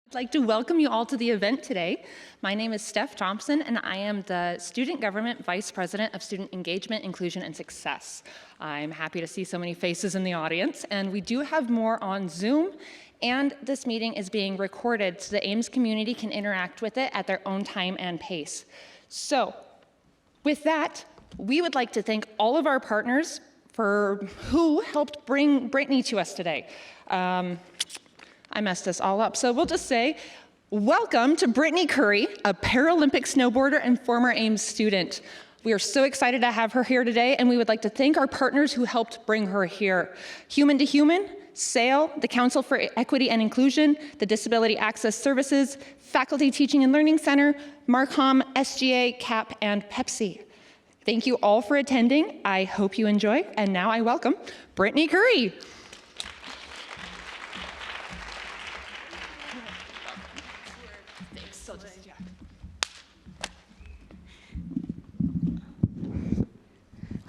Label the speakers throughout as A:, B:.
A: I'd like to welcome you all to the event today. My name is Steph Thompson, and I am the Student Government Vice President of Student Engagement, Inclusion, and Success. I'm happy to see so many faces in the audience, and we do have more on Zoom, and this meeting is being recorded so the Ames community can interact with it at their own time and pace. So, with that, we would like to thank all of our partners for who helped bring Brittani to us today. I messed this all up, so we'll just say, welcome to Brittani Coury, a Paralympic snowboarder and former Ames student. We are so excited to have her here today, and we would like to thank our partners who helped bring her here. Human to Human, SAIL, the Council for Equity and Inclusion, the Disability Access Services, Faculty Teaching and Learning Center, Marcom, SGA, CAP, and Pepsi. Thank you all for attending. I hope you enjoy, and now I welcome Brittani Coury.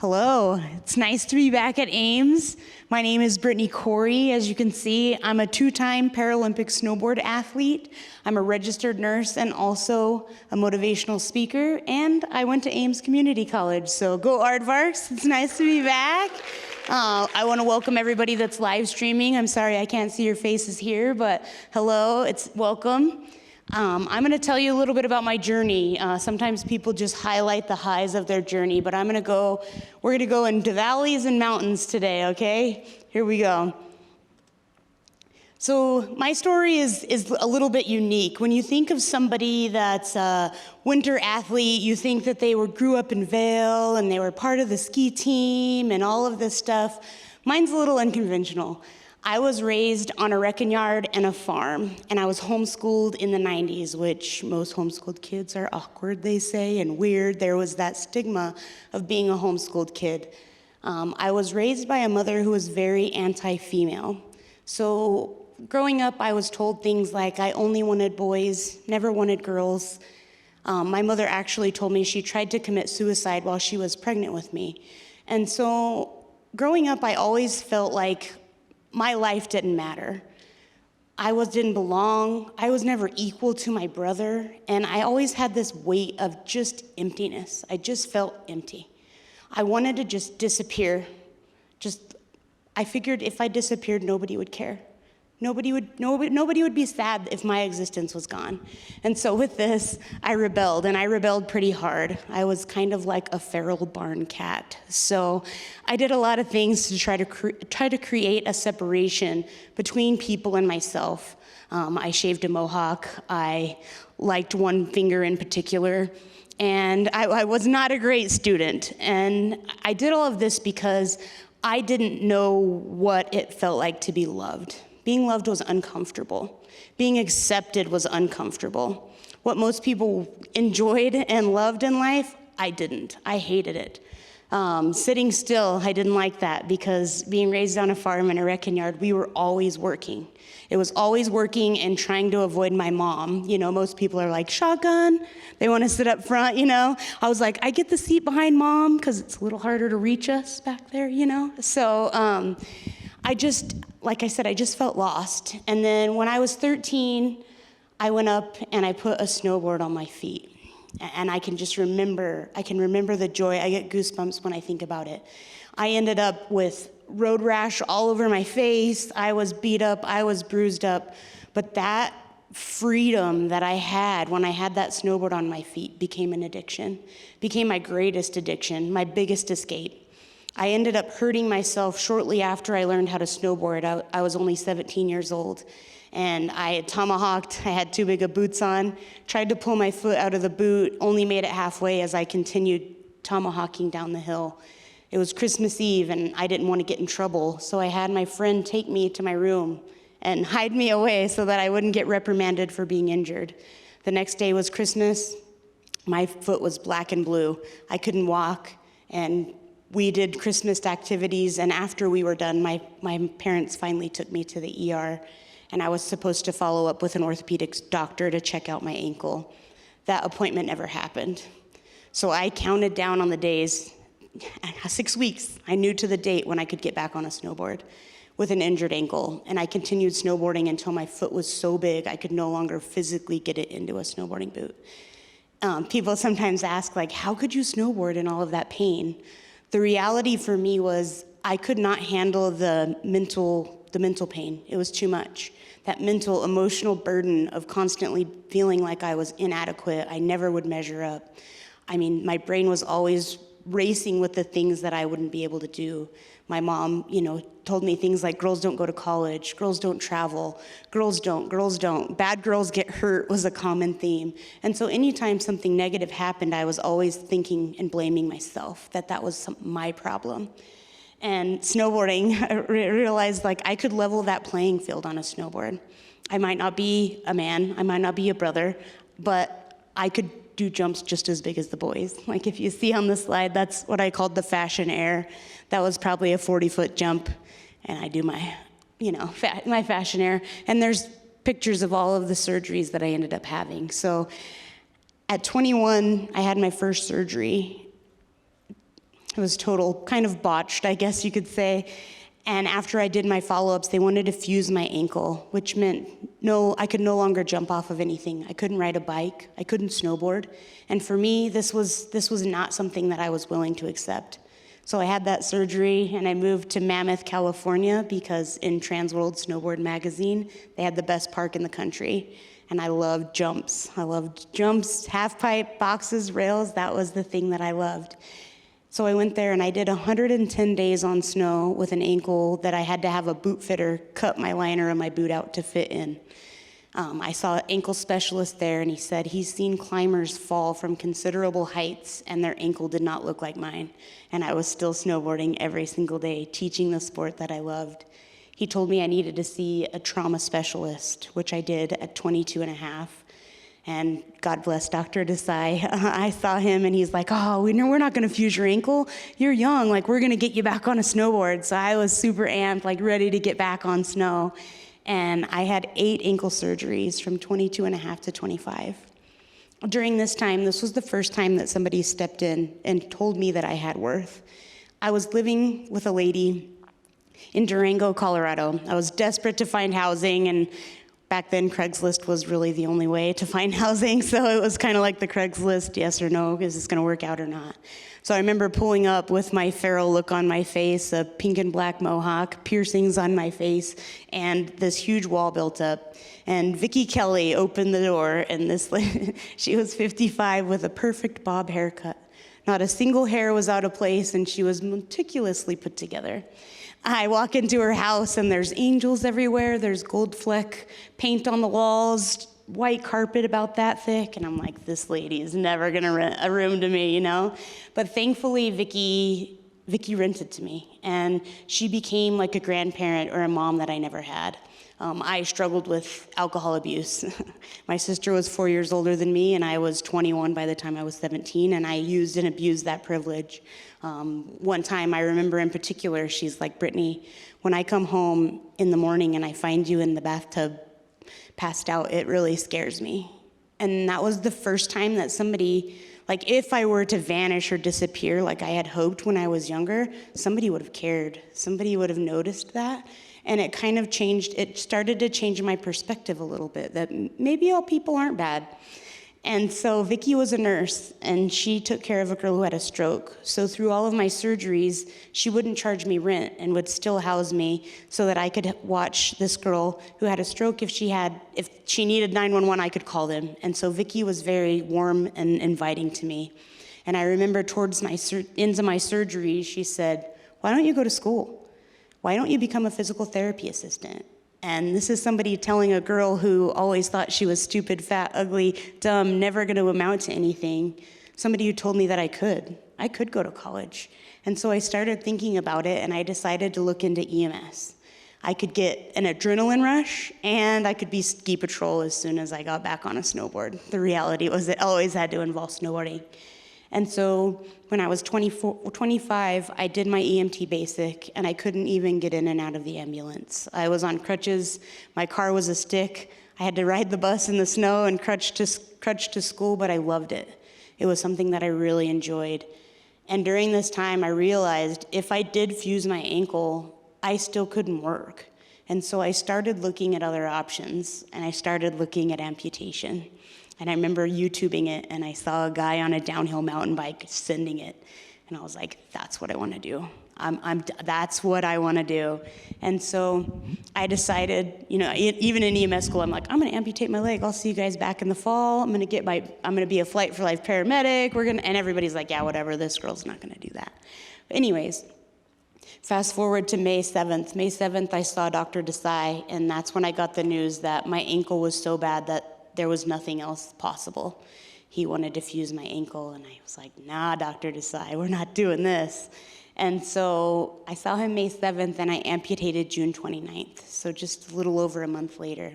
B: Hello, it's nice to be back at Ames. My name is Brittani Coury. As you can see, I'm a two-time Paralympic snowboard athlete. I'm a registered nurse and also a motivational speaker, and I went to Ames Community College, so go Aardvarks. It's nice to be back. I want to welcome everybody that's live streaming. I'm sorry I can't see your faces here, but hello, it's welcome. I'm going to tell you a little bit about my journey. Sometimes people just highlight the highs of their journey, but we're going to go into valleys and mountains today, okay? Here we go. So my story is a little bit unique. When you think of somebody that's a winter athlete, you think that they grew up in Vail and they were part of the ski team and all of this stuff. Mine's a little unconventional. I was raised on a wrecking yard and a farm, and I was homeschooled in the 90s, which most homeschooled kids are awkward, they say, and weird. There was that stigma of being a homeschooled kid. I was raised by a mother who was very anti-female. So growing up, I was told things like I only wanted boys, never wanted girls. My mother actually told me she tried to commit suicide while she was pregnant with me. And so growing up, I always felt like my life didn't matter. I didn't belong. I was never equal to my brother. And I always had this weight of just emptiness. I just felt empty. I wanted to just disappear. I figured if I disappeared, nobody would care. Nobody would be sad if my existence was gone. And so with this, I rebelled, and I rebelled pretty hard. I was kind of like a feral barn cat. So I did a lot of things to try to create a separation between people and myself. I shaved a mohawk. I liked one finger in particular. And I was not a great student. And I did all of this because I didn't know what it felt like to be loved. Being loved was uncomfortable. Being accepted was uncomfortable. What most people enjoyed and loved in life, I didn't. I hated it. Sitting still, I didn't like that because being raised on a farm in a wrecking yard, we were always working. It was always working and trying to avoid my mom. You know, most people are like, shotgun. They want to sit up front, you know. I was like, I get the seat behind mom because it's a little harder to reach us back there, you know. So like I said, I just felt lost. And then when I was 13, I went up and I put a snowboard on my feet. And I can remember the joy. I get goosebumps when I think about it. I ended up with road rash all over my face. I was beat up, I was bruised up. But that freedom that I had when I had that snowboard on my feet became an addiction, became my greatest addiction, my biggest escape. I ended up hurting myself shortly after I learned how to snowboard. I was only 17 years old, and I had tomahawked. I had too big of boots on, tried to pull my foot out of the boot, only made it halfway as I continued tomahawking down the hill. It was Christmas Eve, and I didn't want to get in trouble, so I had my friend take me to my room and hide me away so that I wouldn't get reprimanded for being injured. The next day was Christmas. My foot was black and blue. I couldn't walk, and we did Christmas activities, and after we were done, my parents finally took me to the ER, and I was supposed to follow up with an orthopedics doctor to check out my ankle. That appointment never happened. So I counted down on the days, 6 weeks. I knew to the date when I could get back on a snowboard. with an injured ankle. And I continued snowboarding until my foot was so big I could no longer physically get it into a snowboarding boot. People sometimes ask, like, how could you snowboard in all of that pain? The reality for me was I could not handle the mental pain. It was too much. That mental, emotional burden of constantly feeling like I was inadequate. I never would measure up. I mean, my brain was always racing with the things that I wouldn't be able to do. My mom, told me things like, girls don't go to college, girls don't travel, girls don't. Bad girls get hurt was a common theme. And so anytime something negative happened, I was always thinking and blaming myself, that was my problem. And snowboarding, I realized like I could level that playing field on a snowboard. I might not be a man, I might not be a brother, but I could do jumps just as big as the boys. Like if you see on the slide, that's what I called the fashion air. That was probably a 40-foot jump, and I do my, my fashion air. And there's pictures of all of the surgeries that I ended up having. So at 21, I had my first surgery. It was total, kind of botched, I guess you could say. And after I did my follow-ups, they wanted to fuse my ankle, which meant I could no longer jump off of anything. I couldn't ride a bike. I couldn't snowboard. And for me, this was not something that I was willing to accept. So I had that surgery, and I moved to Mammoth, California, because in Trans World Snowboard magazine, they had the best park in the country. And I loved jumps. I loved jumps, half pipe, boxes, rails. That was the thing that I loved. So I went there and I did 110 days on snow with an ankle that I had to have a boot fitter cut my liner of my boot out to fit in. I saw an ankle specialist there, and he said he's seen climbers fall from considerable heights and their ankle did not look like mine. And I was still snowboarding every single day, teaching the sport that I loved. He told me I needed to see a trauma specialist, which I did at 22 and a half. And God bless Dr. Desai. I saw him, and he's like, oh, we're not going to fuse your ankle. You're young. Like, we're going to get you back on a snowboard. So I was super amped, like ready to get back on snow. And I had 8 ankle surgeries from 22 and a half to 25. During this time, this was the first time that somebody stepped in and told me that I had worth. I was living with a lady in Durango, Colorado. I was desperate to find housing, and back then, Craigslist was really the only way to find housing, so it was kind of like the Craigslist, yes or no, is this going to work out or not? So I remember pulling up with my feral look on my face, a pink and black mohawk, piercings on my face, and this huge wall built up. And Vicki Kelly opened the door, and this she was 55 with a perfect bob haircut. Not a single hair was out of place, and she was meticulously put together. I walk into her house, and there's angels everywhere. There's gold fleck paint on the walls, white carpet about that thick. And I'm like, this lady is never going to rent a room to me, But thankfully, Vicki rented to me. And she became like a grandparent or a mom that I never had. I struggled with alcohol abuse. My sister was 4 years older than me, and I was 21 by the time I was 17, and I used and abused that privilege. One time, I remember in particular, she's like, Brittany, when I come home in the morning and I find you in the bathtub passed out, it really scares me. And that was the first time that somebody, like if I were to vanish or disappear like I had hoped when I was younger, somebody would have cared. Somebody would have noticed that. And it kind of changed, it started to change my perspective a little bit, that maybe all people aren't bad. And so Vicki was a nurse, and she took care of a girl who had a stroke. So through all of my surgeries, she wouldn't charge me rent and would still house me so that I could watch this girl who had a stroke. If she needed 911, I could call them. And so Vicki was very warm and inviting to me. And I remember towards my ends of my surgery, she said, why don't you go to school? Why don't you become a physical therapy assistant? And this is somebody telling a girl who always thought she was stupid, fat, ugly, dumb, never going to amount to anything, somebody who told me that I could go to college. And so I started thinking about it, and I decided to look into EMS. I could get an adrenaline rush, and I could be ski patrol as soon as I got back on a snowboard. The reality was it always had to involve snowboarding. And so when I was 25, I did my EMT basic, and I couldn't even get in and out of the ambulance. I was on crutches. My car was a stick. I had to ride the bus in the snow and crutch to school, but I loved it. It was something that I really enjoyed. And during this time, I realized if I did fuse my ankle, I still couldn't work. And so I started looking at other options, and I started looking at amputation. And I remember YouTubing it, and I saw a guy on a downhill mountain bike sending it. And I was like, that's what I want to do. That's what I want to do. And so I decided, even in EMS school, I'm like, I'm going to amputate my leg. I'll see you guys back in the fall. I'm going to be a Flight for Life paramedic. And everybody's like, yeah, whatever, this girl's not going to do that. But anyways, fast forward to May 7th. May 7th, I saw Dr. Desai, and that's when I got the news that my ankle was so bad that there was nothing else possible. He wanted to fuse my ankle, and I was like, nah, Dr. Desai, we're not doing this. And so I saw him May 7th, and I amputated June 29th, so just a little over a month later.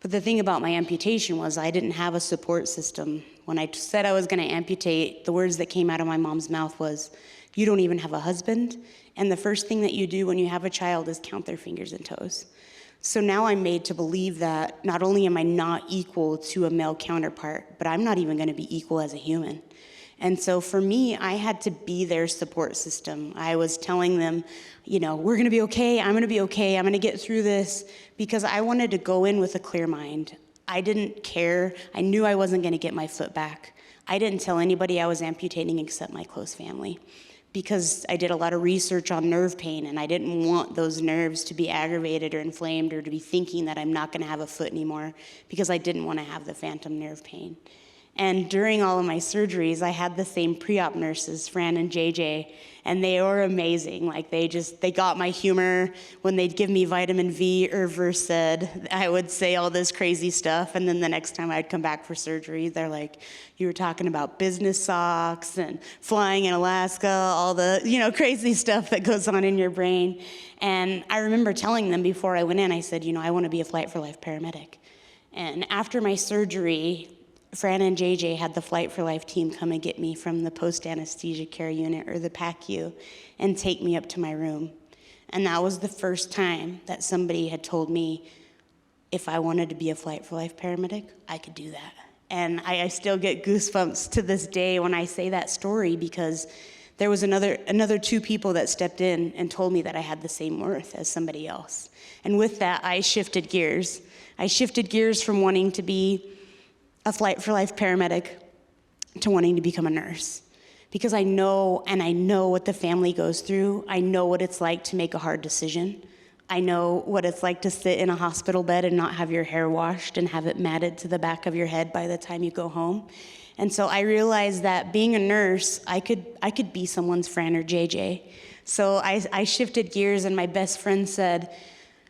B: But the thing about my amputation was I didn't have a support system. When I said I was going to amputate, the words that came out of my mom's mouth was, you don't even have a husband, and the first thing that you do when you have a child is count their fingers and toes. So now I'm made to believe that not only am I not equal to a male counterpart, but I'm not even going to be equal as a human. And so for me, I had to be their support system. I was telling them, we're going to be okay, I'm going to be okay, I'm going to get through this, because I wanted to go in with a clear mind. I didn't care. I knew I wasn't going to get my foot back. I didn't tell anybody I was amputating except my close family, because I did a lot of research on nerve pain, and I didn't want those nerves to be aggravated or inflamed or to be thinking that I'm not going to have a foot anymore, because I didn't want to have the phantom nerve pain. And during all of my surgeries, I had the same pre-op nurses, Fran and JJ, and they were amazing. Like, they got my humor. When they'd give me vitamin V or Versed, I would say all this crazy stuff, and then the next time I'd come back for surgery, they're like, you were talking about business socks and flying in Alaska, all the, crazy stuff that goes on in your brain. And I remember telling them before I went in, I said, I want to be a Flight for Life paramedic. And after my surgery, Fran and JJ had the Flight for Life team come and get me from the post-anesthesia care unit, or the PACU, and take me up to my room. And that was the first time that somebody had told me if I wanted to be a Flight for Life paramedic, I could do that. And I still get goosebumps to this day when I say that story, because there was another two people that stepped in and told me that I had the same worth as somebody else. And with that, I shifted gears. I shifted gears from wanting to be a Flight for Life paramedic to wanting to become a nurse, because I know what the family goes through. I know what it's like to make a hard decision. I know what it's like to sit in a hospital bed and not have your hair washed and have it matted to the back of your head by the time you go home. And so I realized that being a nurse, I could be someone's Fran or JJ. So I shifted gears, and my best friend said,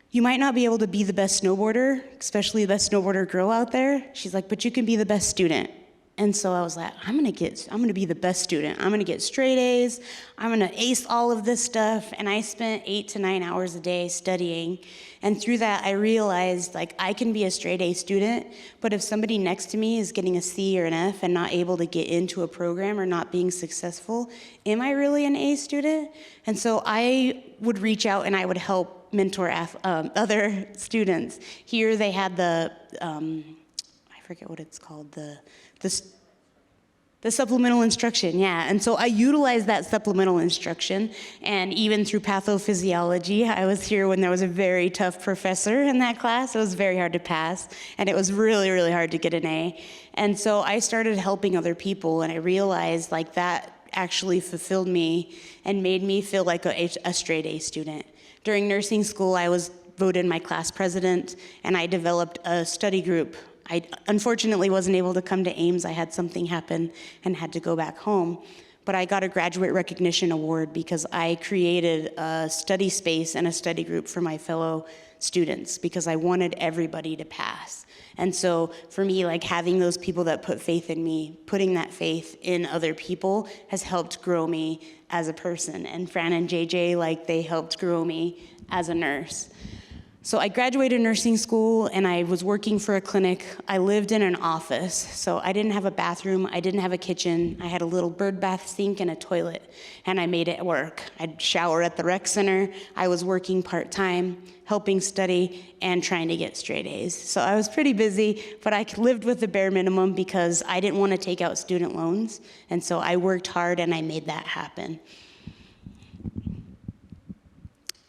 B: you might not be able to be the best snowboarder, especially the best snowboarder girl out there. She's like, but you can be the best student. And so I was like, I'm gonna be the best student. I'm gonna get straight A's. I'm gonna ace all of this stuff. And I spent 8 to 9 hours a day studying. And through that, I realized, I can be a straight A student, but if somebody next to me is getting a C or an F and not able to get into a program or not being successful, am I really an A student? And so I would reach out and I would help mentor other students. Here they had the, I forget what it's called, the supplemental instruction, yeah. And so I utilized that supplemental instruction, and even through pathophysiology, I was here when there was a very tough professor in that class. It was very hard to pass, and it was really, really hard to get an A. And so I started helping other people, and I realized that actually fulfilled me and made me feel like a straight A student. During nursing school, I was voted my class president, and I developed a study group. I unfortunately wasn't able to come to Ames. I had something happen and had to go back home. But I got a graduate recognition award because I created a study space and a study group for my fellow students, because I wanted everybody to pass. And so for me, having those people that put faith in me, putting that faith in other people has helped grow me as a person. And Fran and JJ, they helped grow me as a nurse. So I graduated nursing school, and I was working for a clinic. I lived in an office, so I didn't have a bathroom, I didn't have a kitchen. I had a little bird bath sink and a toilet, and I made it work. I'd shower at the rec center. I was working part-time, helping study, and trying to get straight A's. So I was pretty busy, but I lived with the bare minimum because I didn't want to take out student loans, and so I worked hard and I made that happen.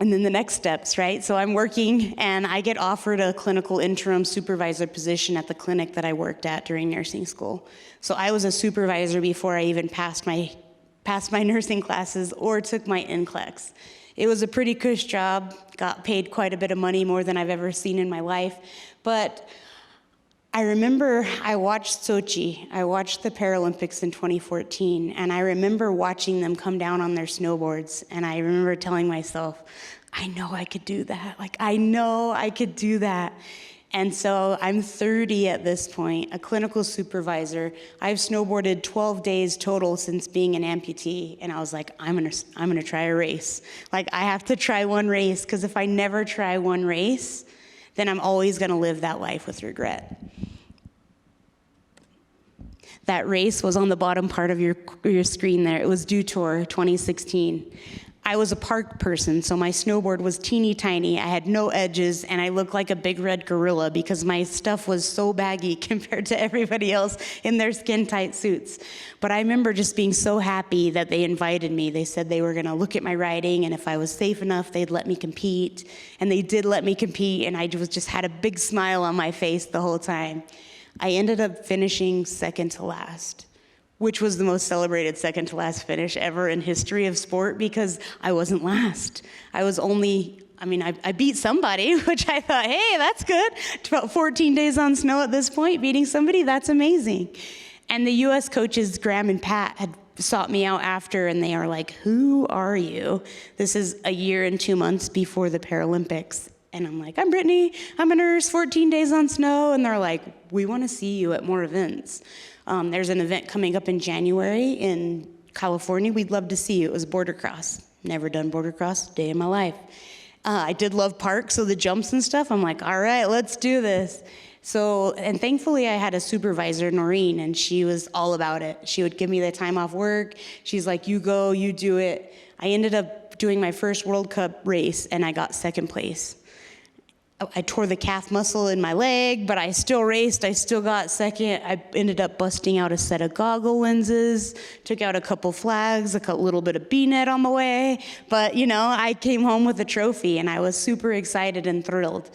B: And then the next steps, right? So I'm working and I get offered a clinical interim supervisor position at the clinic that I worked at during nursing school. So I was a supervisor before I even passed my nursing classes or took my NCLEX. It was a pretty cush job, got paid quite a bit of money, more than I've ever seen in my life. But I remember I watched Sochi, I watched the Paralympics in 2014, and I remember watching them come down on their snowboards, and I remember telling myself, I know I could do that. Like, I know I could do that. And so I'm 30 at this point, a clinical supervisor. I've snowboarded 12 days total since being an amputee, and I was like, I'm gonna try a race. Like, I have to try one race, because if I never try one race, then I'm always gonna live that life with regret. That race was on the bottom part of your screen there. It was Dew Tour 2016. I was a park person, so my snowboard was teeny tiny. I had no edges, and I looked like a big red gorilla because my stuff was so baggy compared to everybody else in their skin-tight suits. But I remember just being so happy that they invited me. They said they were gonna look at my riding, and if I was safe enough, they'd let me compete. And they did let me compete, and I just had a big smile on my face the whole time. I ended up finishing second to last, which was the most celebrated second to last finish ever in history of sport, because I wasn't last. I was only, I beat somebody, which I thought, hey, that's good. About 14 days on snow at this point, beating somebody, that's amazing. And the US coaches, Graham and Pat, had sought me out after, and they are like, who are you? This is a year and 2 months before the Paralympics. And I'm like, I'm Brittany, I'm a nurse, 14 days on snow. And they're like, we want to see you at more events. There's an event coming up in January in California. We'd love to see you. It was border cross. Never done border cross, day in my life. I did love park, so the jumps and stuff, I'm like, all right, let's do this. So, and thankfully I had a supervisor, Noreen, and she was all about it. She would give me the time off work. She's like, you go, you do it. I ended up doing my first World Cup race, and I got second place. I tore the calf muscle in my leg, but I still raced. I still got second. I ended up busting out a set of goggle lenses, took out a couple flags, a little bit of B-net on the way. But, I came home with a trophy, and I was super excited and thrilled.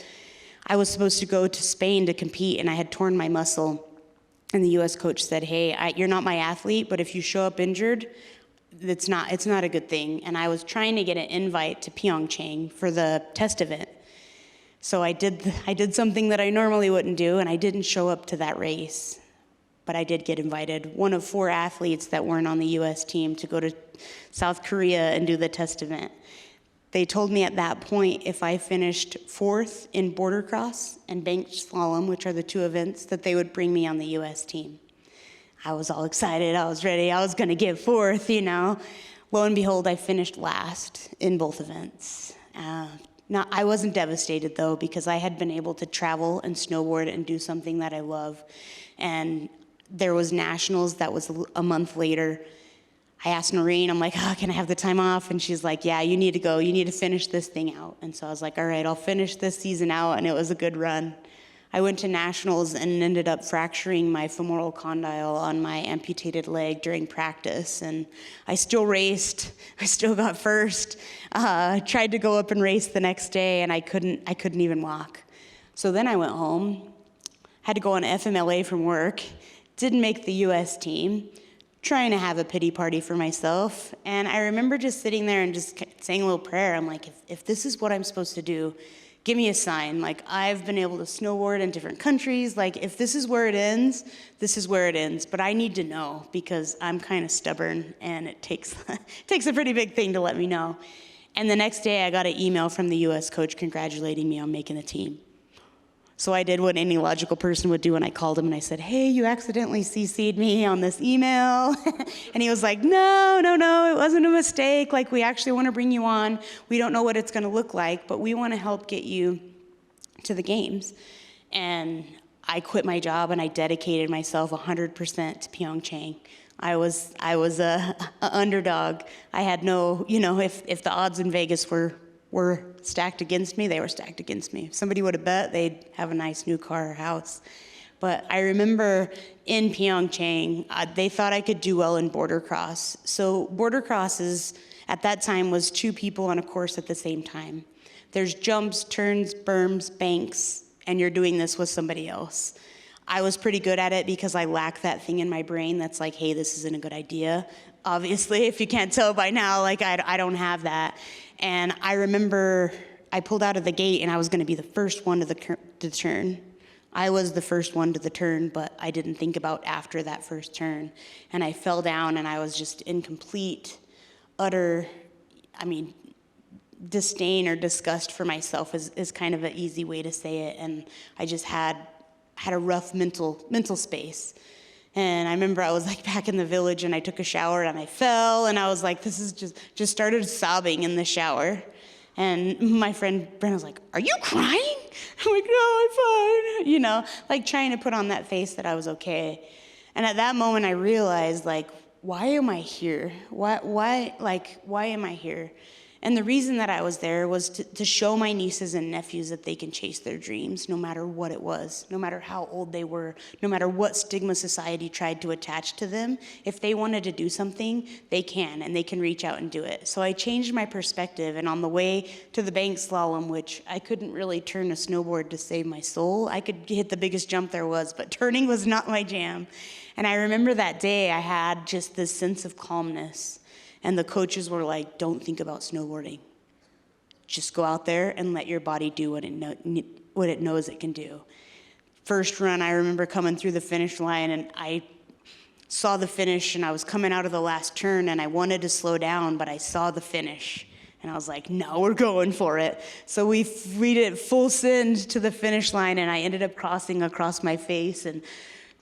B: I was supposed to go to Spain to compete, and I had torn my muscle. And the US coach said, hey, you're not my athlete, but if you show up injured, it's not a good thing. And I was trying to get an invite to PyeongChang for the test event. So I did something that I normally wouldn't do, and I didn't show up to that race. But I did get invited, one of 4 athletes that weren't on the US team, to go to South Korea and do the test event. They told me at that point, if I finished 4th in border cross and banked slalom, which are the 2 events, that they would bring me on the US team. I was all excited, I was ready, I was gonna get 4th, Lo and behold, I finished last in both events. Now, I wasn't devastated, though, because I had been able to travel and snowboard and do something that I love. And there was nationals that was a month later. I asked Noreen, I'm like, can I have the time off? And she's like, yeah, you need to go. You need to finish this thing out. And so I was like, all right, I'll finish this season out, and it was a good run. I went to nationals and ended up fracturing my femoral condyle on my amputated leg during practice, and I still raced. I still got first. Tried to go up and race the next day, and I couldn't even walk. So then I went home, had to go on FMLA from work, didn't make the US team, trying to have a pity party for myself. And I remember just sitting there and just saying a little prayer. I'm like, if this is what I'm supposed to do, give me a sign. Like, I've been able to snowboard in different countries. Like, if this is where it ends, this is where it ends. But I need to know, because I'm kind of stubborn, and it takes a pretty big thing to let me know. And the next day, I got an email from the US coach congratulating me on making the team. So I did what any logical person would do, and I called him and I said, hey, you accidentally CC'd me on this email. And he was like, no, it wasn't a mistake. Like, we actually want to bring you on. We don't know what it's going to look like, but we want to help get you to the games. And I quit my job and I dedicated myself 100% to PyeongChang. I was a underdog. I had no, if the odds in Vegas were stacked against me, they were stacked against me. If somebody would have bet, they'd have a nice new car or house. But I remember in PyeongChang, they thought I could do well in border cross. So border cross is, at that time was 2 people on a course at the same time. There's jumps, turns, berms, banks, and you're doing this with somebody else. I was pretty good at it because I lack that thing in my brain that's like, hey, this isn't a good idea. Obviously, if you can't tell by now, like I don't have that. And I remember I pulled out of the gate and I was gonna be the first one to the turn. I was the first one to the turn, but I didn't think about after that first turn. And I fell down and I was just in complete, utter, disdain or disgust for myself is kind of an easy way to say it. And I just had a rough mental space. And I remember I was like back in the village and I took a shower and I fell and I was like, this is just started sobbing in the shower. And my friend Brent was like, are you crying? I'm like, no, I'm fine. You know, like trying to put on that face that I was okay. And at that moment I realized, like, why am I here? Why am I here? And the reason that I was there was to show my nieces and nephews that they can chase their dreams, no matter what it was, no matter how old they were, no matter what stigma society tried to attach to them. If they wanted to do something, they can, and they can reach out and do it. So I changed my perspective, and on the way to the bank slalom, which I couldn't really turn a snowboard to save my soul. I could hit the biggest jump there was, but turning was not my jam. And I remember that day I had just this sense of calmness. And the coaches were like, don't think about snowboarding. Just go out there and let your body do what it knows it can do. First run, I remember coming through the finish line and I saw the finish and I was coming out of the last turn and I wanted to slow down, but I saw the finish. And I was like, no, we're going for it. So we did full send to the finish line and I ended up crossing across my face and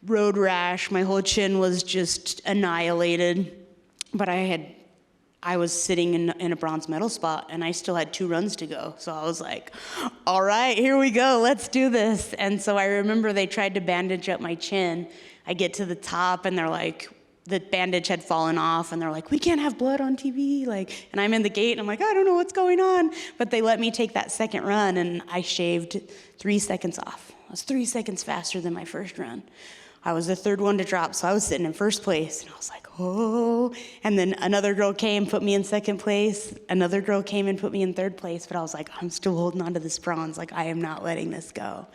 B: road rash. My whole chin was just annihilated. But I was sitting in a bronze medal spot and I still had 2 runs to go. So I was like, all right, here we go, let's do this. And so I remember they tried to bandage up my chin. I get to the top and they're like, the bandage had fallen off and they're like, we can't have blood on TV. And I'm in the gate and I'm like, I don't know what's going on. But they let me take that second run and I shaved 3 seconds off. I was 3 seconds faster than my first run. I was the 3rd one to drop, so I was sitting in first place, and I was like, oh. And then another girl came, put me in second place. Another girl came and put me in 3rd place, but I was like, I'm still holding on to this bronze. Like, I am not letting this go.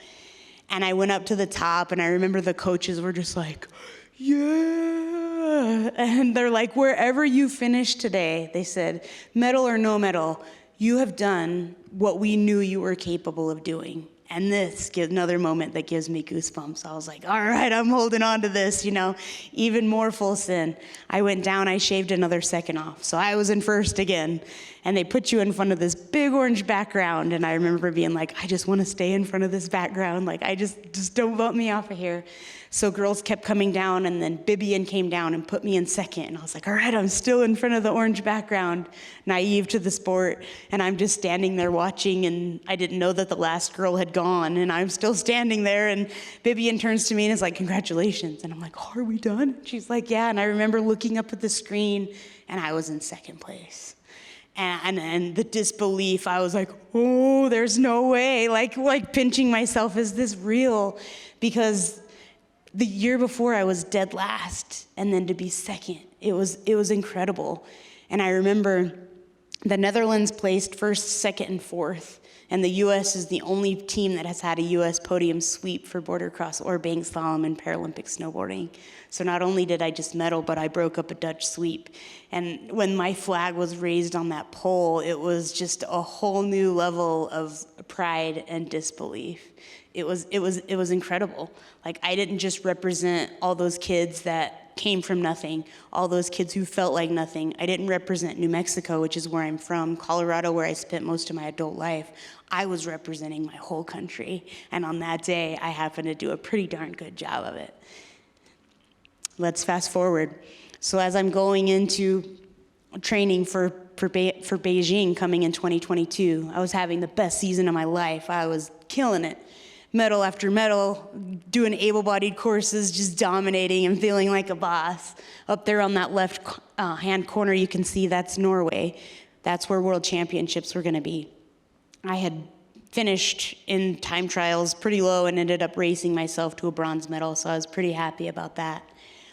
B: And I went up to the top, and I remember the coaches were just like, yeah. And they're like, wherever you finish today, they said, medal or no medal, you have done what we knew you were capable of doing. And this gives another moment that gives me goosebumps. I was like, all right, I'm holding on to this, even more full send. I went down, I shaved another second off. So I was in first again. And they put you in front of this big orange background. And I remember being like, I just want to stay in front of this background. Like, I just don't vote me off of here. So girls kept coming down, and then Vivian came down and put me in second. And I was like, all right, I'm still in front of the orange background, naive to the sport. And I'm just standing there watching, and I didn't know that the last girl had gone. And I'm still standing there, and Vivian turns to me and is like, congratulations. And I'm like, oh, are we done? She's like, yeah. And I remember looking up at the screen, and I was in second place. And the disbelief, I was like, oh, there's no way. Like pinching myself, is this real? Because the year before I was dead last, and then to be second, it was incredible. And I remember the Netherlands placed first, second, and fourth, and the U.S. is the only team that has had a U.S. podium sweep for border cross or bank slalom in Paralympic snowboarding. So not only did I just medal, but I broke up a Dutch sweep. And when my flag was raised on that pole, it was just a whole new level of pride and disbelief. It was incredible. Like, I didn't just represent all those kids that came from nothing, all those kids who felt like nothing. I didn't represent New Mexico, which is where I'm from, Colorado, where I spent most of my adult life. I was representing my whole country. And on that day, I happened to do a pretty darn good job of it. Let's fast forward. So as I'm going into training for Beijing coming in 2022, I was having the best season of my life. I was killing it. Medal after medal, doing able-bodied courses, just dominating and feeling like a boss. Up there on that left hand corner, you can see that's Norway. That's where World Championships were gonna be. I had finished in time trials pretty low and ended up racing myself to a bronze medal, so I was pretty happy about that.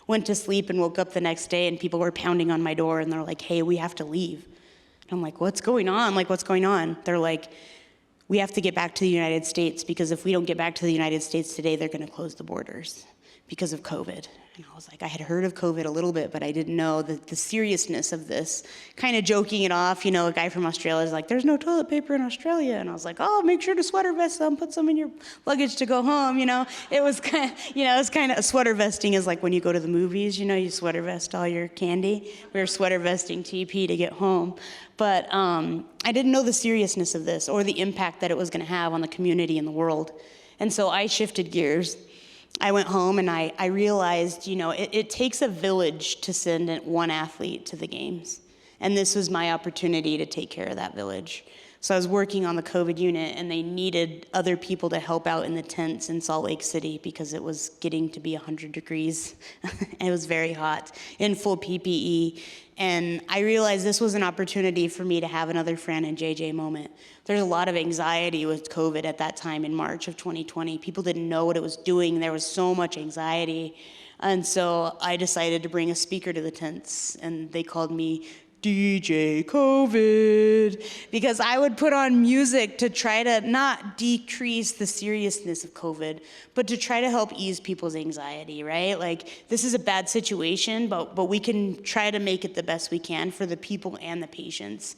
B: Went to sleep and woke up the next day and people were pounding on my door and they're like, hey, we have to leave. I'm like, what's going on? Like, what's going on? They're like, we have to get back to the United States because if we don't get back to the United States today, they're going to close the borders because of COVID. And I was like, I had heard of COVID a little bit, but I didn't know the seriousness of this. Kind of joking it off, a guy from Australia is like, there's no toilet paper in Australia. And I was like, oh, make sure to sweater vest some, put some in your luggage to go home, It was kind of, sweater vesting is like when you go to the movies, you sweater vest all your candy. We were sweater vesting TP to get home. But I didn't know the seriousness of this or the impact that it was going to have on the community and the world. And so I shifted gears. I went home and I realized, it takes a village to send one athlete to the games. And this was my opportunity to take care of that village. So I was working on the COVID unit and they needed other people to help out in the tents in Salt Lake City because it was getting to be 100 degrees. It was very hot in full PPE. And I realized this was an opportunity for me to have another Fran and JJ moment. There's a lot of anxiety with COVID at that time in March of 2020. People didn't know what it was doing. There was so much anxiety. And so I decided to bring a speaker to the tents, and they called me DJ COVID, because I would put on music to try to not decrease the seriousness of COVID, but to try to help ease people's anxiety, right? Like, this is a bad situation, but we can try to make it the best we can for the people and the patients.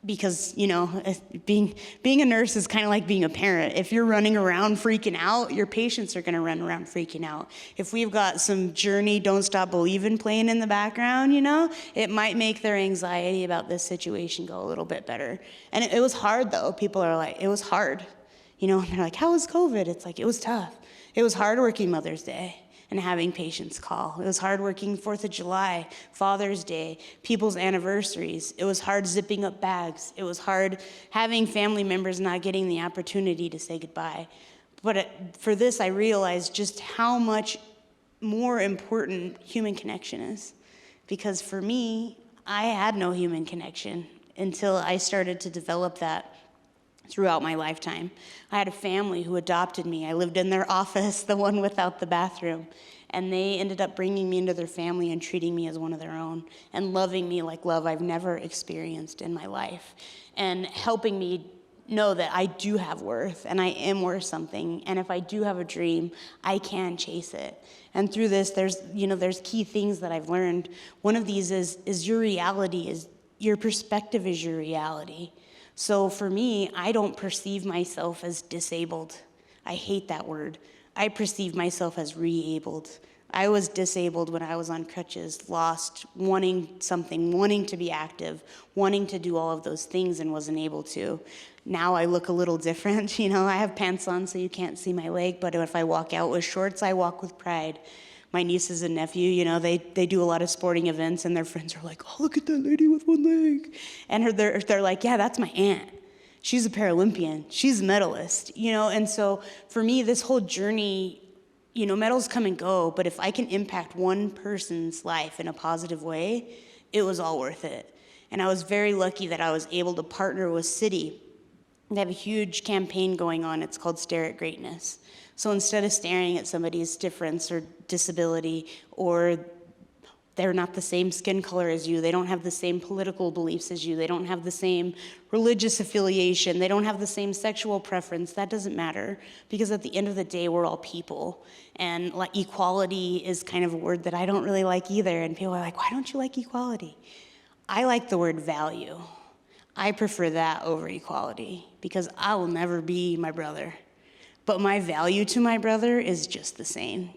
B: Because, being a nurse is kind of like being a parent. If you're running around freaking out, your patients are going to run around freaking out. If we've got some Journey, Don't Stop Believin' playing in the background, it might make their anxiety about this situation go a little bit better. And it was hard, though. People are like, it was hard. And they're like, how was COVID? It's like, it was tough. It was hard working Mother's Day and having patients call. It was hard working 4th of July, Father's Day, people's anniversaries. It was hard zipping up bags. It was hard having family members not getting the opportunity to say goodbye. But for this, I realized just how much more important human connection is. Because for me, I had no human connection until I started to develop that throughout my lifetime. I had a family who adopted me. I lived in their office, the one without the bathroom. And they ended up bringing me into their family and treating me as one of their own and loving me like love I've never experienced in my life and helping me know that I do have worth and I am worth something. And if I do have a dream, I can chase it. And through this, there's key things that I've learned. One of these is your reality, is your perspective is your reality. So for me, I don't perceive myself as disabled. I hate that word. I perceive myself as re-abled. I was disabled when I was on crutches, lost, wanting something, wanting to be active, wanting to do all of those things and wasn't able to. Now I look a little different. I have pants on so you can't see my leg, but if I walk out with shorts, I walk with pride. My nieces and nephew, they do a lot of sporting events, and their friends are like, oh, look at that lady with one leg. And they're like, yeah, that's my aunt. She's a Paralympian. She's a medalist, And so for me, this whole journey, medals come and go, but if I can impact one person's life in a positive way, it was all worth it. And I was very lucky that I was able to partner with Citi. They have a huge campaign going on. It's called Stare at Greatness. So instead of staring at somebody's difference or disability, or they're not the same skin color as you, they don't have the same political beliefs as you, they don't have the same religious affiliation, they don't have the same sexual preference, that doesn't matter. Because at the end of the day, we're all people. And equality is kind of a word that I don't really like either. And people are like, why don't you like equality? I like the word value. I prefer that over equality because I will never be my brother. But my value to my brother is just the same.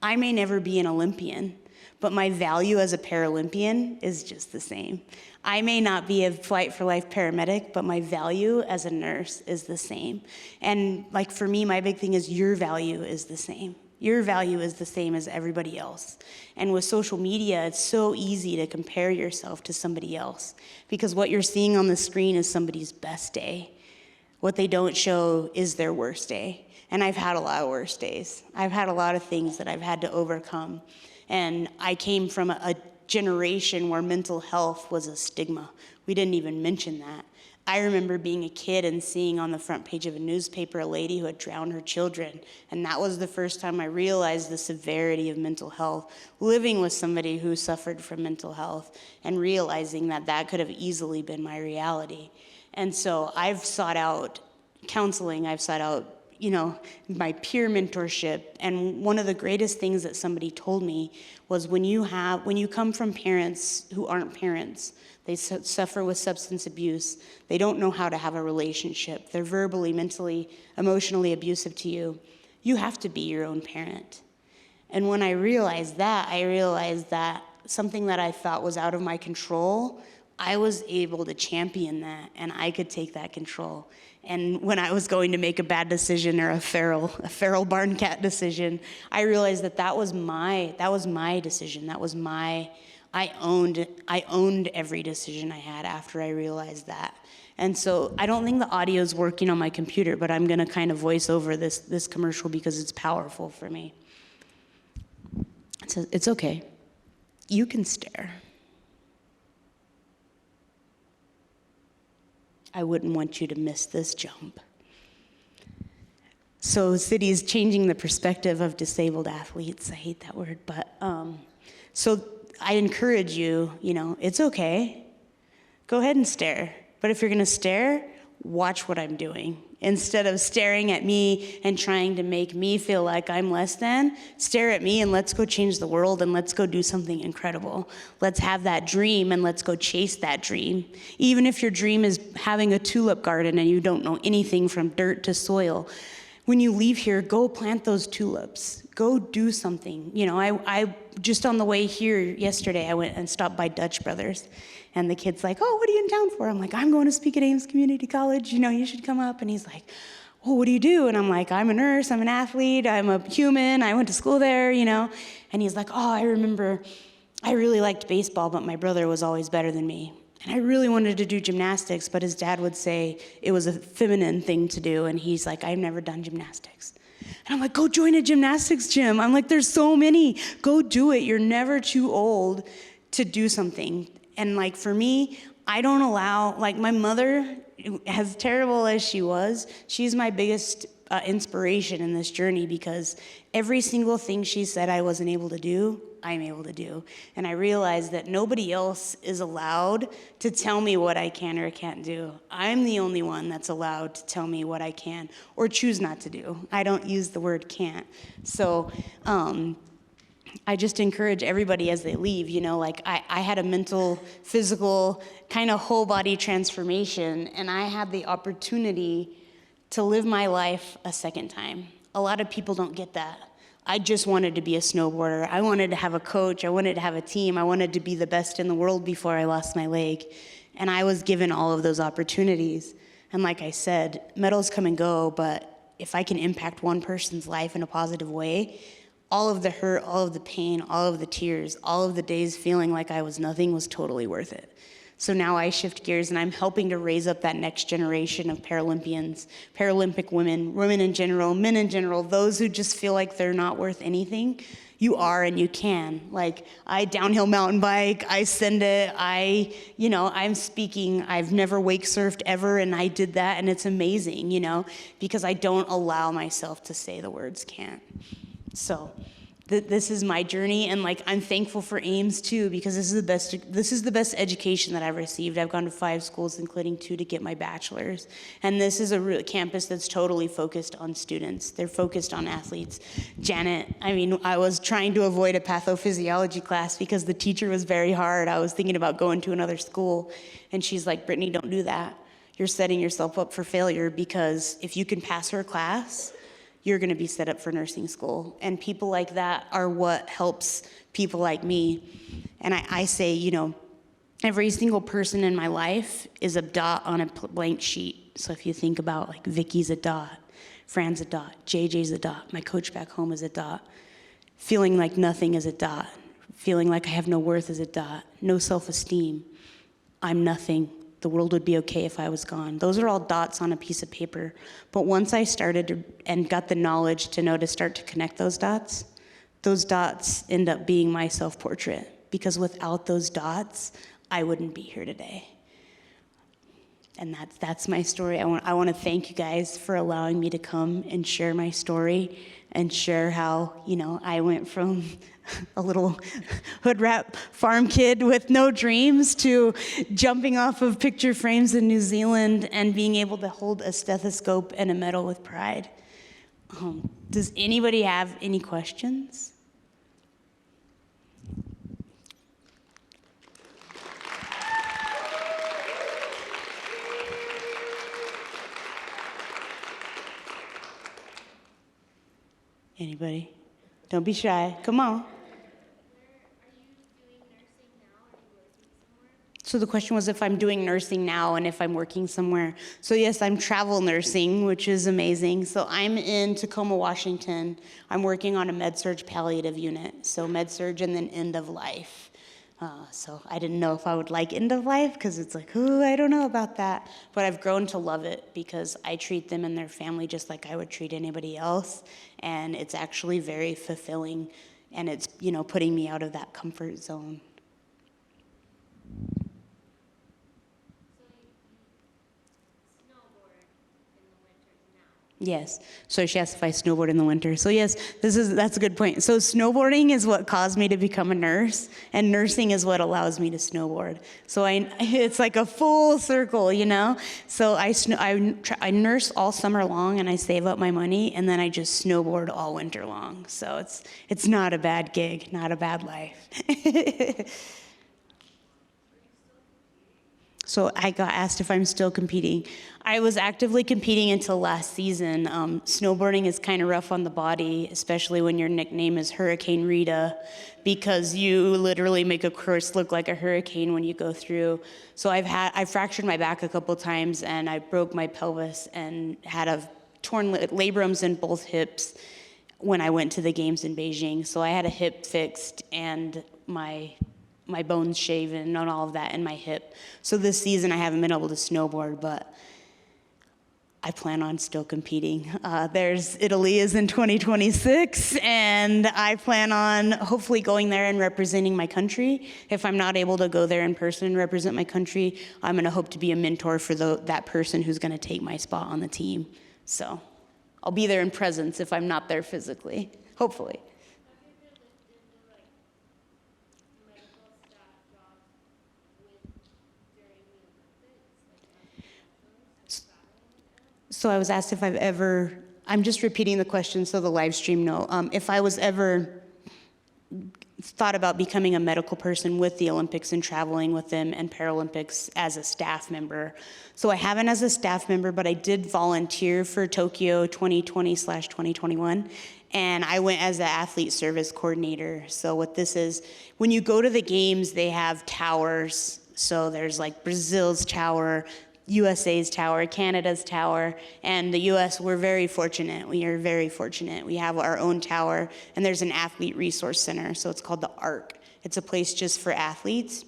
B: I may never be an Olympian, but my value as a Paralympian is just the same. I may not be a Flight for Life paramedic, but my value as a nurse is the same. And for me, my big thing is your value is the same. Your value is the same as everybody else. And with social media, it's so easy to compare yourself to somebody else because what you're seeing on the screen is somebody's best day. What they don't show is their worst day. And I've had a lot of worse days. I've had a lot of things that I've had to overcome. And I came from a generation where mental health was a stigma. We didn't even mention that. I remember being a kid and seeing on the front page of a newspaper a lady who had drowned her children. And that was the first time I realized the severity of mental health, living with somebody who suffered from mental health and realizing that that could have easily been my reality. And so I've sought out counseling, I've sought out my peer mentorship. And one of the greatest things that somebody told me was when you come from parents who aren't parents, they suffer with substance abuse, they don't know how to have a relationship, they're verbally, mentally, emotionally abusive to you, you have to be your own parent. And when I realized that something that I thought was out of my control, I was able to champion that, and I could take that control. And when I was going to make a bad decision or a feral barn cat decision, I realized that was my decision. I owned every decision I had after I realized that. And so I don't think the audio is working on my computer, but I'm gonna kind of voice over this commercial because it's powerful for me. It says, "It's okay, you can stare. I wouldn't want you to miss this jump." So City is changing the perspective of disabled athletes. I hate that word, but so I encourage you, it's okay. Go ahead and stare. But if you're gonna stare, watch what I'm doing. Instead of staring at me and trying to make me feel like I'm less than, stare at me and let's go change the world and let's go do something incredible. Let's have that dream and let's go chase that dream. Even if your dream is having a tulip garden and you don't know anything from dirt to soil, when you leave here, go plant those tulips. Go do something. I just on the way here yesterday, I went and stopped by Dutch Brothers. And the kid's like, "Oh, what are you in town for?" I'm like, "I'm going to speak at Ames Community College. You should come up." And he's like, "Oh, what do you do?" And I'm like, "I'm a nurse, I'm an athlete, I'm a human, I went to school there, And he's like, "Oh, I remember, I really liked baseball, but my brother was always better than me. And I really wanted to do gymnastics, but his dad would say it was a feminine thing to do." And he's like, "I've never done gymnastics." And I'm like, "Go join a gymnastics gym." I'm like, "There's so many. Go do it. You're never too old to do something." And for me, I don't allow, my mother, as terrible as she was, she's my biggest inspiration in this journey because every single thing she said I wasn't able to do, I'm able to do. And I realized that nobody else is allowed to tell me what I can or can't do. I'm the only one that's allowed to tell me what I can or choose not to do. I don't use the word can't. So, I just encourage everybody as they leave, I had a mental, physical, kind of whole body transformation, and I had the opportunity to live my life a second time. A lot of people don't get that. I just wanted to be a snowboarder. I wanted to have a coach. I wanted to have a team. I wanted to be the best in the world before I lost my leg. And I was given all of those opportunities. And like I said, medals come and go, but if I can impact one person's life in a positive way, all of the hurt, all of the pain, all of the tears, all of the days feeling like I was nothing was totally worth it. So now I shift gears and I'm helping to raise up that next generation of Paralympians, Paralympic women, women in general, men in general, those who just feel like they're not worth anything. You are and you can. I downhill mountain bike, I send it, I'm speaking, I've never wake surfed ever and I did that and it's amazing, because I don't allow myself to say the words can't. So this is my journey, and I'm thankful for Ames too, because this is the best education that I've received. I've gone to 5 schools, including 2 to get my bachelor's, and this is a campus that's totally focused on students. They're focused on athletes. Janet, I was trying to avoid a pathophysiology class because the teacher was very hard. I was thinking about going to another school, and she's like, "Brittany, don't do that. You're setting yourself up for failure because if you can pass her class, you're going to be set up for nursing school." And people like that are what helps people like me. And I say, every single person in my life is a dot on a blank sheet. So if you think about Vicky's a dot, Fran's a dot, JJ's a dot, my coach back home is a dot. Feeling like nothing is a dot. Feeling like I have no worth is a dot. No self-esteem. I'm nothing. The world would be okay if I was gone. Those are all dots on a piece of paper. But once I started and got the knowledge to know to start to connect those dots end up being my self-portrait. Because without those dots, I wouldn't be here today. And that's my story. I want to thank you guys for allowing me to come and share my story and share how, I went from a little hood rat farm kid with no dreams to jumping off of picture frames in New Zealand and being able to hold a stethoscope and a medal with pride. Does anybody have any questions? Anybody? Don't be shy. Come on. So the question was if I'm doing nursing now and if I'm working somewhere. So yes, I'm travel nursing, which is amazing. So I'm in Tacoma, Washington. I'm working on a med-surg palliative unit. So med-surg and then end of life. So I didn't know if I would like end of life because it's like, oh, I don't know about that. But I've grown to love it because I treat them and their family just like I would treat anybody else. And it's actually very fulfilling. And it's, putting me out of that comfort zone. Yes. So she asked if I snowboard in the winter. So yes, that's a good point. So snowboarding is what caused me to become a nurse, and nursing is what allows me to snowboard. So it's like a full circle, So I nurse all summer long, and I save up my money, and then I just snowboard all winter long. So it's not a bad gig, not a bad life. So I got asked if I'm still competing. I was actively competing until last season. Snowboarding is kind of rough on the body, especially when your nickname is Hurricane Rita, because you literally make a course look like a hurricane when you go through. So I fractured my back a couple times, and I broke my pelvis and had a torn labrums in both hips when I went to the games in Beijing. So I had a hip fixed and my bones shaven and all of that in my hip. So this season I haven't been able to snowboard, but I plan on still competing. Italy is in 2026, and I plan on hopefully going there and representing my country. If I'm not able to go there in person and represent my country, I'm gonna hope to be a mentor for that person who's gonna take my spot on the team. So I'll be there in presence if I'm not there physically, hopefully. So I was asked if I'm just repeating the question so the live stream know, if I was ever thought about becoming a medical person with the Olympics and traveling with them and Paralympics as a staff member. So I haven't as a staff member, but I did volunteer for Tokyo 2020/2021. And I went as the athlete service coordinator. So what this is, when you go to the games, they have towers. So there's like Brazil's tower, USA's tower, Canada's tower, and the US, we're very fortunate. We are very fortunate. We have our own tower, and there's an athlete resource center, so it's called the ARC. It's a place just for athletes.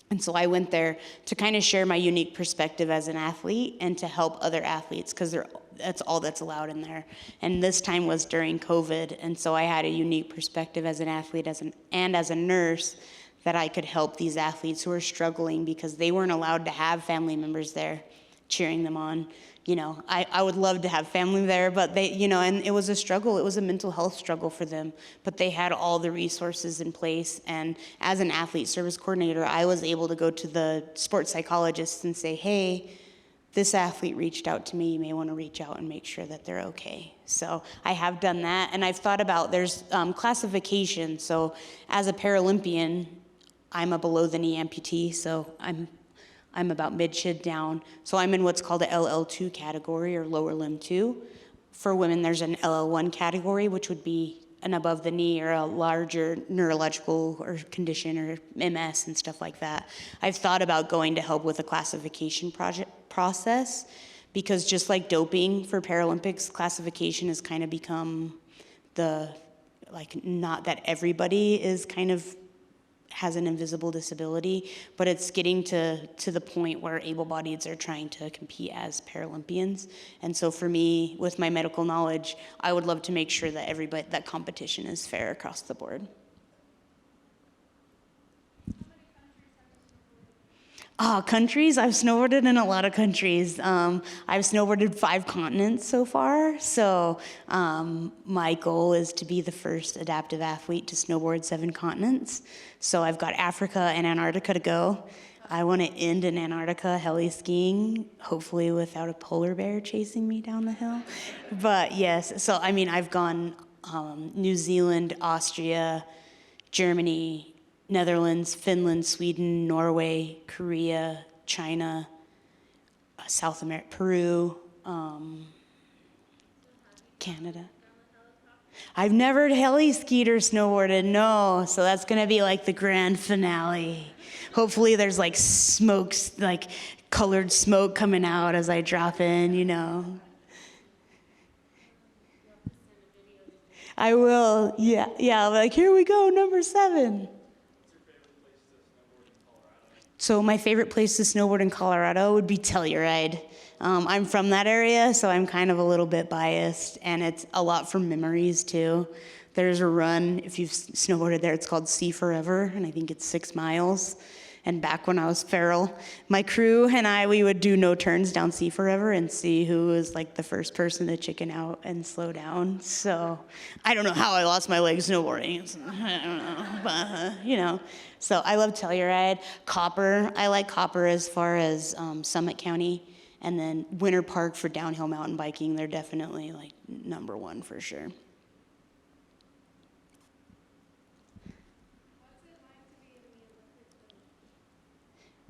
B: And so I went there to kind of share my unique perspective as an athlete and to help other athletes, because that's all that's allowed in there. And this time was during COVID, and so I had a unique perspective as an athlete and as a nurse, that I could help these athletes who are struggling because they weren't allowed to have family members there cheering them on. I would love to have family there, but they, and it was a struggle. It was a mental health struggle for them, but they had all the resources in place. And as an athlete service coordinator, I was able to go to the sports psychologists and say, hey, this athlete reached out to me. You may want to reach out and make sure that they're okay. So I have done that, and I've thought about, there's classification. So as a Paralympian, I'm a below the knee amputee, so I'm about mid-shin down. So I'm in what's called a LL2 category, or lower limb 2. For women, there's an LL1 category, which would be an above the knee or a larger neurological or condition or MS and stuff like that. I've thought about going to help with a classification process, because just like doping for Paralympics, classification has kind of become not that everybody is kind of has an invisible disability, but it's getting to the point where able-bodieds are trying to compete as Paralympians. And so for me, with my medical knowledge, I would love to make sure that that competition is fair across the board. Countries. I've snowboarded in a lot of countries. I've snowboarded 5 continents so far. So my goal is to be the first adaptive athlete to snowboard 7 continents. So I've got Africa and Antarctica to go. I want to end in Antarctica heli skiing, hopefully without a polar bear chasing me down the hill. But yes, so I mean, I've gone New Zealand, Austria, Germany, Netherlands, Finland, Sweden, Norway, Korea, China, South America, Peru, Canada. I've never heli skied or snowboarded, no. So that's gonna be like the grand finale. Hopefully there's like smokes, like colored smoke coming out as I drop in, you know. I will, yeah, like here we go, number 7. So my favorite place to snowboard in Colorado would be Telluride. I'm from that area, so I'm kind of a little bit biased, and it's a lot from memories too. There's a run, if you've snowboarded there, it's called Sea Forever, and I think it's 6 miles. And back when I was feral, my crew and I, we would do no turns down Sea Forever and see who was like the first person to chicken out and slow down. So I don't know how I lost my legs snowboarding. I don't know, but you know. So I love Telluride. Copper, I like Copper as far as Summit County. And then Winter Park for downhill mountain biking, they're definitely like number 1 for sure.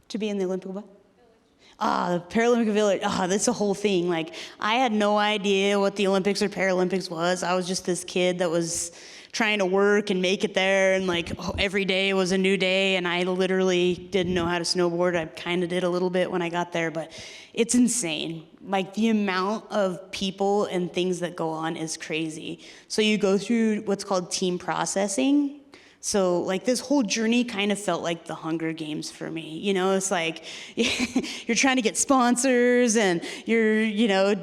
B: To be in the Olympic what? The Paralympic Village. That's a whole thing. Like, I had no idea what the Olympics or Paralympics was. I was just this kid that was trying to work and make it there, and like every day was a new day, and I literally didn't know how to snowboard. I kind of did a little bit when I got there, but it's insane. Like, the amount of people and things that go on is crazy. So you go through what's called team processing. So like this whole journey kind of felt like the Hunger Games for me. You know, it's like you're trying to get sponsors and you're, you know,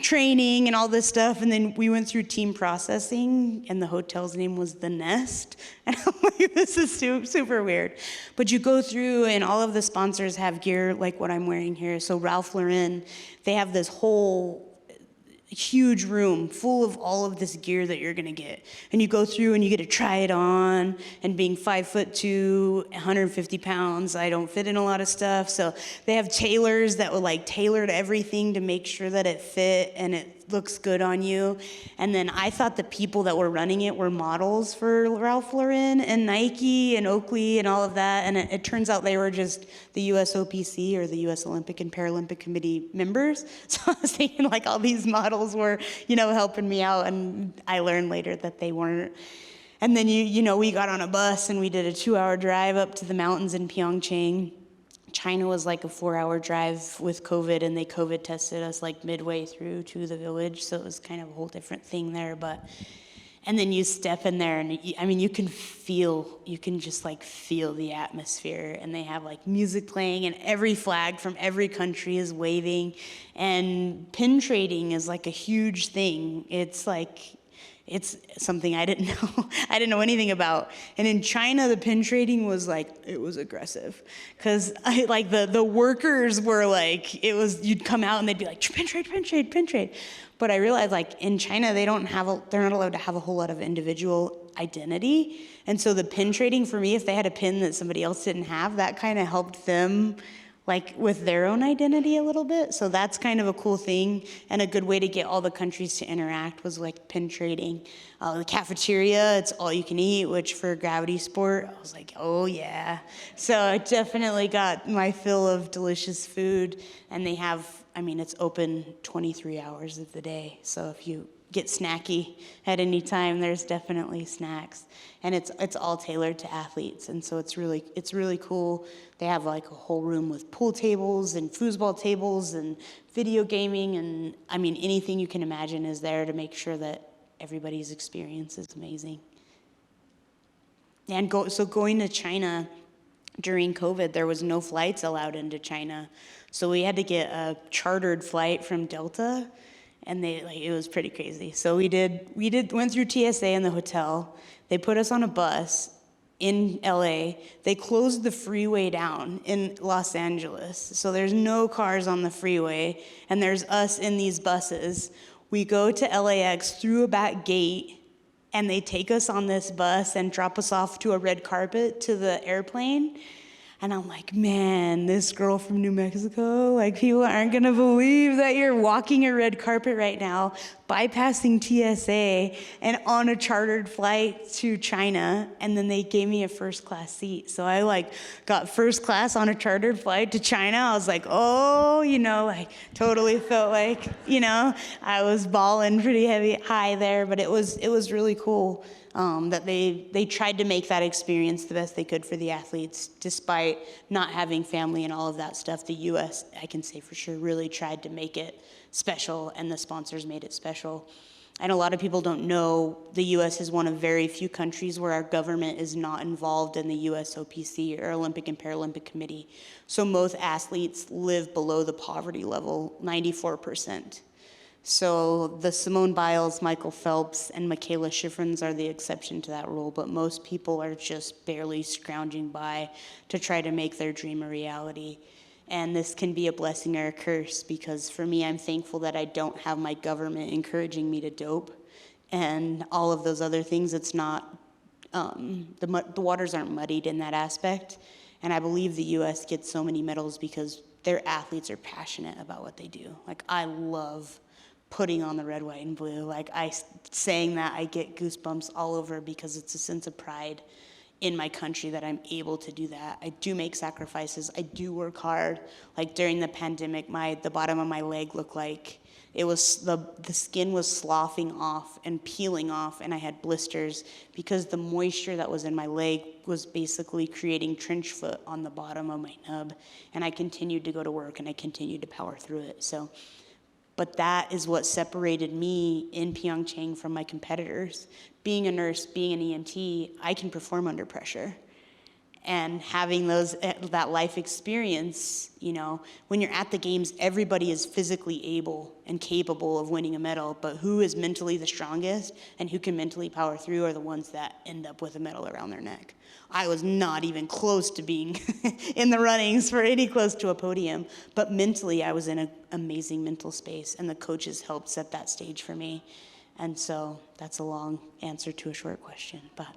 B: training and all this stuff. And then we went through team processing, and the hotel's name was The Nest. And I'm like, this is super weird. But you go through, and all of the sponsors have gear like what I'm wearing here. So Ralph Lauren, they have this whole huge room full of all of this gear that you're gonna get, and you go through and you get to try it on. And being 5'2", 150 pounds, I don't fit in a lot of stuff, so they have tailors that will like tailor to everything to make sure that it fit and it looks good on you. And then I thought the people that were running it were models for Ralph Lauren and Nike and Oakley and all of that, and it turns out they were just the USOPC, or the US Olympic and Paralympic Committee members. So I was thinking like all these models were, you know, helping me out, and I learned later that they weren't. And then you know, we got on a bus and we did a 2-hour drive up to the mountains in PyeongChang. China was like a 4-hour drive with COVID, and they COVID tested us like midway through to the village, so it was kind of a whole different thing there. But and then you step in there, and I mean, you can just like feel the atmosphere, and they have like music playing, and every flag from every country is waving, and pin trading is like a huge thing. It's something I didn't know. I didn't know anything about. And in China, the pin trading was like, it was aggressive. Because like the workers were like, you'd come out and they'd be like, pin trade, pin trade, pin trade. But I realized like in China, they're not allowed to have a whole lot of individual identity. And so the pin trading for me, if they had a pin that somebody else didn't have, that kind of helped them like with their own identity a little bit. So that's kind of a cool thing, and a good way to get all the countries to interact was like pin trading. The cafeteria, it's all you can eat, which for gravity sport, I was like, oh yeah. So I definitely got my fill of delicious food, and they have, I mean, it's open 23 hours of the day. So if you get snacky at any time, there's definitely snacks, and it's all tailored to athletes, and so it's really cool. They have like a whole room with pool tables and foosball tables and video gaming, and I mean, anything you can imagine is there to make sure that everybody's experience is amazing. And going to China during COVID, there was no flights allowed into China, so we had to get a chartered flight from Delta. And it was pretty crazy. So we went through TSA in the hotel. They put us on a bus, in LA. They closed the freeway down in Los Angeles. So there's no cars on the freeway, and there's us in these buses. We go to LAX through a back gate, and they take us on this bus and drop us off to a red carpet to the airplane. And I'm like, man, this girl from New Mexico, like, people aren't gonna believe that you're walking a red carpet right now, bypassing TSA and on a chartered flight to China. And then they gave me a first class seat. So I like got first class on a chartered flight to China. I was like, oh, like totally felt like, I was balling pretty high there, but it was really cool. That they tried to make that experience the best they could for the athletes, despite not having family and all of that stuff. The U.S., I can say for sure, really tried to make it special, and the sponsors made it special. And a lot of people don't know the U.S. is one of very few countries where our government is not involved in the USOPC, or Olympic and Paralympic Committee. So most athletes live below the poverty level, 94%. So the Simone Biles, Michael Phelps, and Michaela Schifrins are the exception to that rule, but most people are just barely scrounging by to try to make their dream a reality. And this can be a blessing or a curse, because for me, I'm thankful that I don't have my government encouraging me to dope and all of those other things. It's not, the waters aren't muddied in that aspect. And I believe the US gets so many medals because their athletes are passionate about what they do. Like, I love putting on the red, white, and blue. Like, saying that, I get goosebumps all over, because it's a sense of pride in my country that I'm able to do that. I do make sacrifices. I do work hard. Like, during the pandemic, the bottom of my leg looked like it was, the skin was sloughing off and peeling off, and I had blisters because the moisture that was in my leg was basically creating trench foot on the bottom of my nub. And I continued to go to work, and I continued to power through it. But that is what separated me in PyeongChang from my competitors. Being a nurse, being an EMT, I can perform under pressure. And having that life experience, when you're at the games, everybody is physically able and capable of winning a medal, but who is mentally the strongest and who can mentally power through are the ones that end up with a medal around their neck. I was not even close to being in the runnings for any close to a podium, but mentally I was in an amazing mental space, and the coaches helped set that stage for me. And so that's a long answer to a short question, but.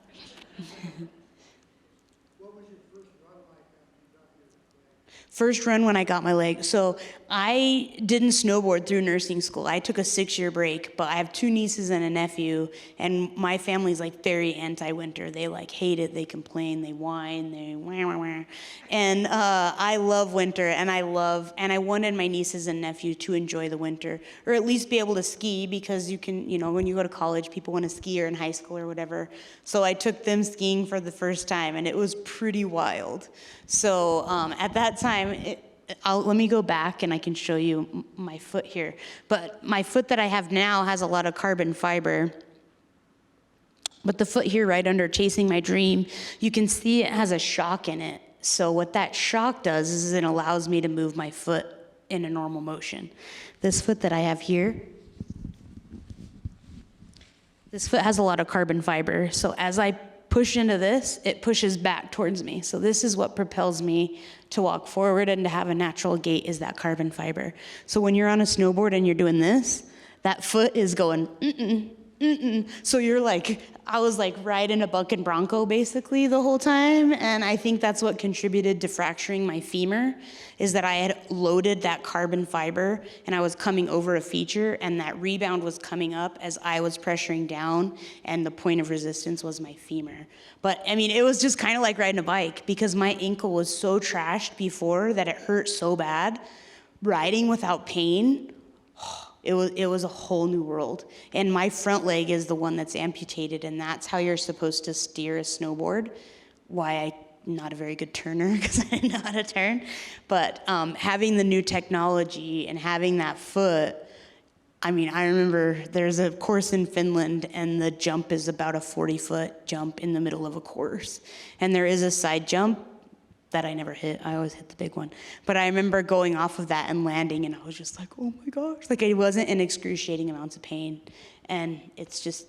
B: First run when I got my leg. So I didn't snowboard through nursing school. I took a 6-year break, but I have 2 nieces and a nephew, and my family's like very anti-winter. They like hate it, they complain, they whine, they wah, wah, wah. And I love winter, and I wanted my nieces and nephew to enjoy the winter, or at least be able to ski, because you can, when you go to college, people want to ski, or in high school or whatever. So I took them skiing for the first time, and it was pretty wild. So at that time, let me go back and I can show you my foot here. But my foot that I have now has a lot of carbon fiber. But the foot here right under Chasing My Dream, you can see it has a shock in it. So what that shock does is it allows me to move my foot in a normal motion. This foot that I have here, this foot has a lot of carbon fiber. So as I push into this, it pushes back towards me. So this is what propels me to walk forward and to have a natural gait, is that carbon fiber. So when you're on a snowboard and you're doing this, that foot is going, So you're like, I was like riding a bucking bronco basically the whole time. And I think that's what contributed to fracturing my femur, is that I had loaded that carbon fiber and I was coming over a feature, and that rebound was coming up as I was pressuring down, and the point of resistance was my femur. But I mean, it was just kind of like riding a bike, because my ankle was so trashed before that it hurt so bad. Riding without pain, it was a whole new world. And my front leg is the one that's amputated, and that's how you're supposed to steer a snowboard. Why I'm not a very good turner, because I didn't know how to turn. But having the new technology and having that foot, I mean, I remember there's a course in Finland, and the jump is about a 40-foot jump in the middle of a course. And there is a side jump that I never hit. I always hit the big one. But I remember going off of that and landing, and I was just like, oh my gosh. Like, I wasn't in excruciating amounts of pain. And it's just,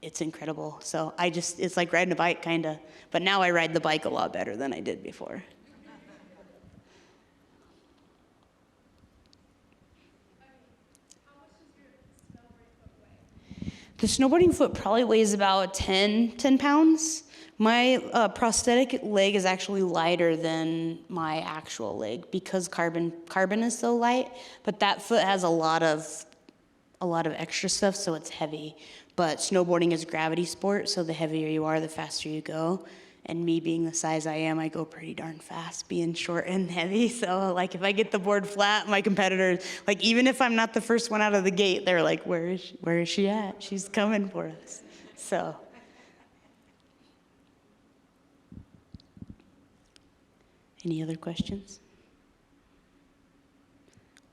B: it's incredible. So it's like riding a bike, kind of. But now I ride the bike a lot better than I did before. The snowboarding foot probably weighs about 10 pounds. My prosthetic leg is actually lighter than my actual leg because carbon is so light, but that foot has a lot of extra stuff, so it's heavy. But snowboarding is a gravity sport, so the heavier you are, the faster you go. And me being the size I am, I go pretty darn fast, being short and heavy. So like if I get the board flat, my competitors, like even if I'm not the first one out of the gate, they're like, where is she at? She's coming for us. So. Any other questions?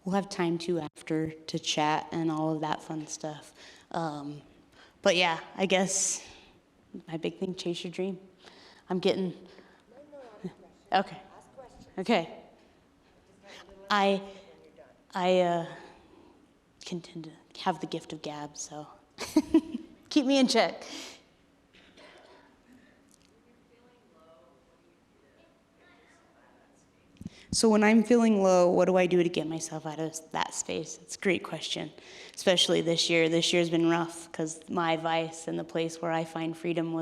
B: We'll have time after to chat and all of that fun stuff. But yeah, I guess my big thing, chase your dream. I'm getting. Okay. Okay. I can tend to have the gift of gab, so keep me in check. So when I'm feeling low, what do I do to get myself out of that space? It's a great question, especially this year. This year's been rough because my vice and the place where I find freedom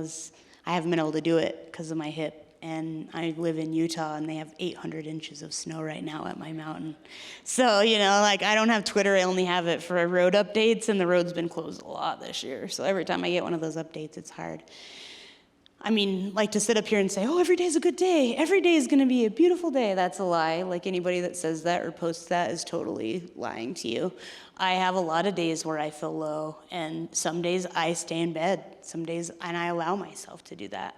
B: I haven't been able to do it because of my hip. And I live in Utah, and they have 800 inches of snow right now at my mountain. So, like I don't have Twitter. I only have it for road updates, and the road's been closed a lot this year. So every time I get one of those updates, it's hard. I mean, like to sit up here and say, oh, every day's a good day. Every day is going to be a beautiful day. That's a lie. Like anybody that says that or posts that is totally lying to you. I have a lot of days where I feel low, and some days I stay in bed. Some days, and I allow myself to do that.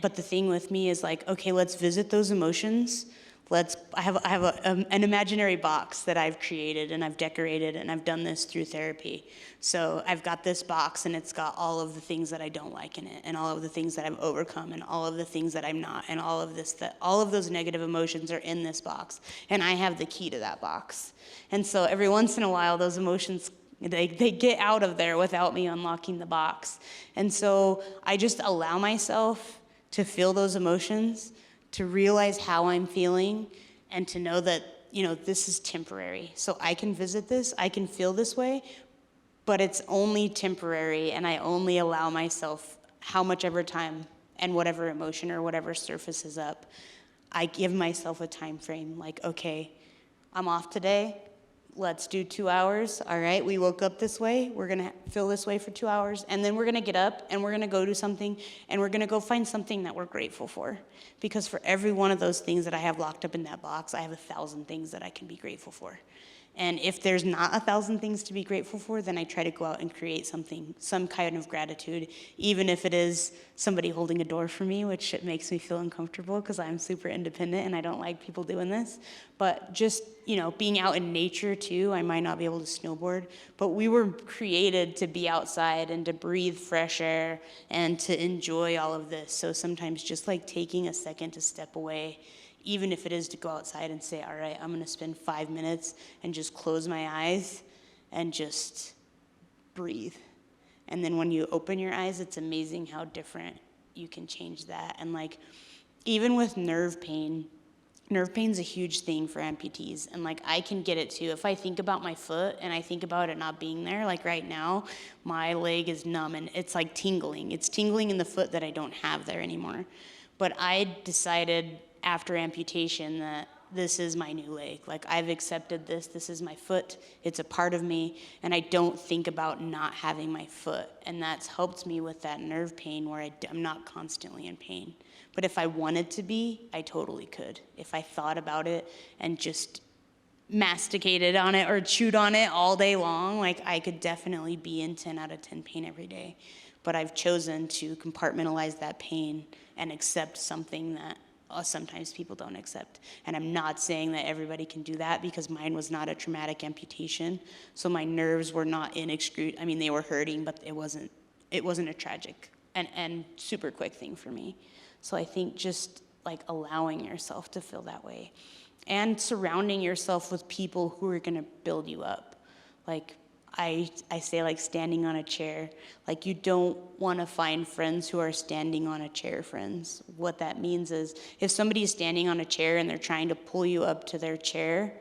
B: But the thing with me is like, okay, let's visit those emotions. I have an imaginary box that I've created and I've decorated, and I've done this through therapy. So I've got this box, and it's got all of the things that I don't like in it, and all of the things that I've overcome, and all of the things that I'm not, and all of those negative emotions are in this box, and I have the key to that box. And so every once in a while, those emotions, they get out of there without me unlocking the box. And so I just allow myself to feel those emotions, to realize how I'm feeling, and to know that, this is temporary. So I can visit this, I can feel this way, but it's only temporary, and I only allow myself how much ever time and whatever emotion or whatever surfaces up. I give myself a time frame, like, okay, I'm off today. Let's do 2 hours. All right, we woke up this way. We're going to feel this way for 2 hours. And then we're going to get up and we're going to go do something. And we're going to go find something that we're grateful for. Because for every one of those things that I have locked up in that box, I have 1,000 things that I can be grateful for. And if there's not 1,000 things to be grateful for, then I try to go out and create some kind of gratitude, even if it is somebody holding a door for me, which it makes me feel uncomfortable because I'm super independent and I don't like people doing this. But just, being out in nature too, I might not be able to snowboard, but we were created to be outside and to breathe fresh air and to enjoy all of this. So sometimes just like taking a second to step away, even if it is to go outside and say, all right, I'm going to spend 5 minutes and just close my eyes and just breathe. And then when you open your eyes, it's amazing how different you can change that. And like, even with nerve pain's a huge thing for amputees. And like, I can get it too. If I think about my foot and I think about it not being there, like right now, my leg is numb and it's like tingling. It's tingling in the foot that I don't have there anymore. But I decided after amputation that this is my new leg. Like, I've accepted this is my foot, it's a part of me, and I don't think about not having my foot. And that's helped me with that nerve pain where I'm not constantly in pain. But if I wanted to be, I totally could. If I thought about it and just masticated on it or chewed on it all day long, like I could definitely be in 10 out of 10 pain every day. But I've chosen to compartmentalize that pain and accept something that sometimes people don't accept. And I'm not saying that everybody can do that because mine was not a traumatic amputation. So my nerves were not I mean, they were hurting, but it wasn't a tragic and super quick thing for me. So I think just like allowing yourself to feel that way and surrounding yourself with people who are going to build you up. Like, I say like standing on a chair. Like you don't want to find friends who are standing on a chair friends. What that means is if somebody is standing on a chair and they're trying to pull you up to their chair,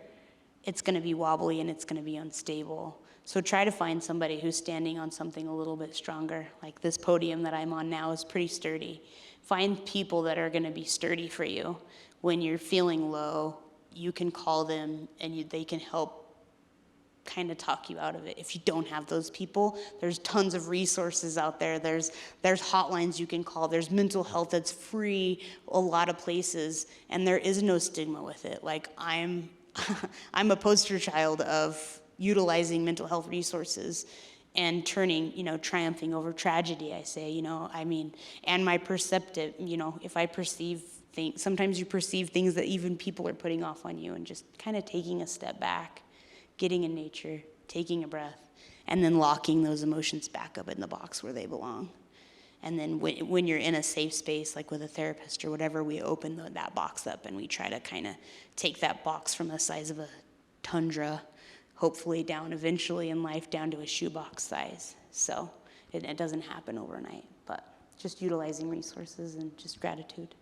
B: it's going to be wobbly and it's going to be unstable. So try to find somebody who's standing on something a little bit stronger. Like this podium that I'm on now is pretty sturdy. Find people that are going to be sturdy for you. When you're feeling low, you can call them and they can help kind of talk you out of it. If you don't have those people, there's tons of resources out there. There's hotlines you can call. There's mental health that's free a lot of places, and there is no stigma with it. Like I'm a poster child of utilizing mental health resources and turning, triumphing over tragedy, I say, and my perceptive, if I perceive things, sometimes you perceive things that even people are putting off on you, and just kind of taking a step back, getting in nature, taking a breath, and then locking those emotions back up in the box where they belong. And then when you're in a safe space, like with a therapist or whatever, we open that box up and we try to kind of take that box from the size of a tundra, hopefully down eventually in life, down to a shoebox size. So it doesn't happen overnight, but just utilizing resources and just gratitude.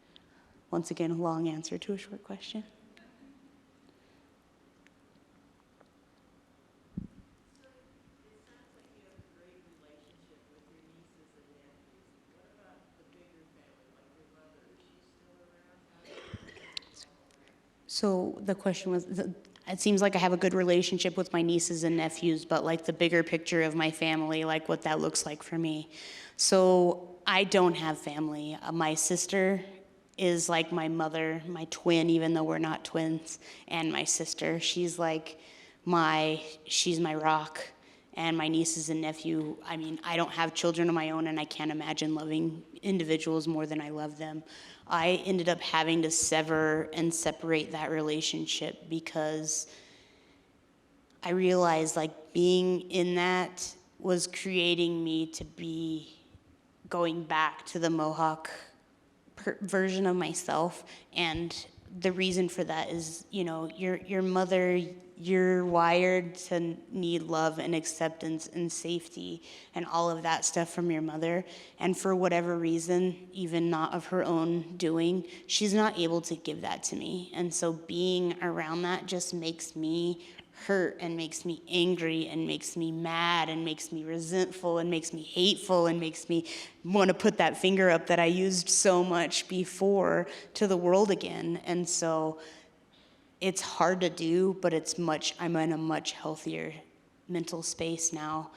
B: Once again, a long answer to a short question. So the question was, it seems like I have a good relationship with my nieces and nephews, but like the bigger picture of my family, like what that looks like for me. So I don't have family. My sister is like my mother, my twin, even though we're not twins, and my sister. She's my rock. And my nieces and nephew, I don't have children of my own, and I can't imagine loving individuals more than I love them. I ended up having to sever and separate that relationship because I realized like being in that was creating me to be going back to the Mohawk version of myself. And the reason for that is, your mother, you're wired to need love and acceptance and safety and all of that stuff from your mother. And for whatever reason, even not of her own doing, she's not able to give that to me. And so being around that just makes me hurt and makes me angry and makes me mad and makes me resentful and makes me hateful and makes me want to put that finger up that I used so much before to the world again. And so it's hard to do, but I'm in a much healthier mental space now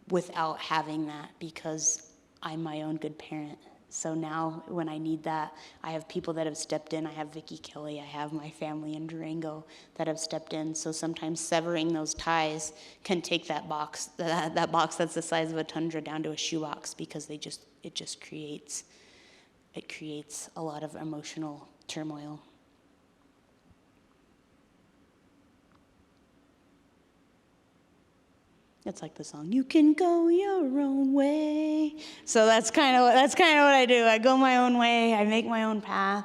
B: without having that because I'm my own good parent. So now when I need that, I have people that have stepped in. I have Vicki Kelly. I have my family in Durango that have stepped in. So sometimes severing those ties can take that box that's the size of a tundra down to a shoebox because it just creates a lot of emotional turmoil. It's like the song, "You can go your own way." So that's kind of what I do. I go my own way. I make my own path.